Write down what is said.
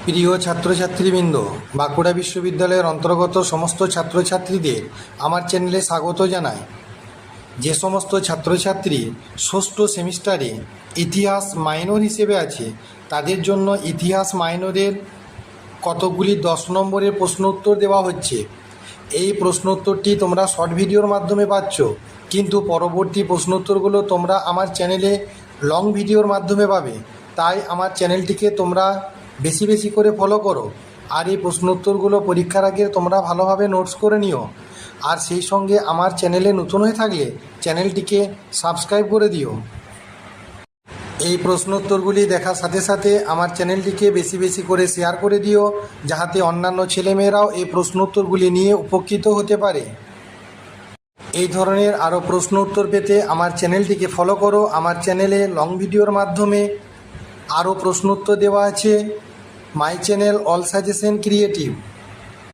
প্রিয় ছাত্রছাত্রীবৃন্দ, বাঁকুড়া বিশ্ববিদ্যালয়ের অন্তর্গত সমস্ত ছাত্রছাত্রীদের আমার চ্যানেলে স্বাগত জানাই। যে সমস্ত ছাত্রছাত্রী ষষ্ঠ সেমিস্টারে ইতিহাস মাইনর হিসেবে আছে, তাদের জন্য ইতিহাস মাইনরের কতগুলি 10 নম্বরের প্রশ্ন উত্তর দেওয়া হচ্ছে। এই প্রশ্ন উত্তরটি তোমরা শর্ট ভিডিওর মাধ্যমে পাচ্ছ, কিন্তু পরবর্তী প্রশ্ন উত্তরগুলো তোমরা আমার চ্যানেলে লং ভিডিওর মাধ্যমে পাবে। তাই আমার চ্যানেলটিকে তোমরা বেশি বেশি করে ফলো করো, আর এই প্রশ্ন উত্তরগুলো পরীক্ষার আগে তোমরা ভালোভাবে নোটস করে নিও। আর সেই সঙ্গে আমার চ্যানেলে নতুন হয়ে থাকলে চ্যানেলটিকে সাবস্ক্রাইব করে দিও। এই প্রশ্ন উত্তরগুলি দেখার সাথে সাথে আমার চ্যানেলটিকে বেশি বেশি করে শেয়ার করে দিও, যাতে অন্যান্য ছেলেমেয়েরাও এই প্রশ্ন উত্তরগুলি নিয়ে উপকৃত হতে পারে। এই ধরনের আরও প্রশ্ন উত্তর পেতে আমার চ্যানেলটিকে ফলো করো। আমার চ্যানেলে লং ভিডিওর মাধ্যমে আরও প্রশ্ন উত্তর দেওয়া আছে। My channel all suggestion creative.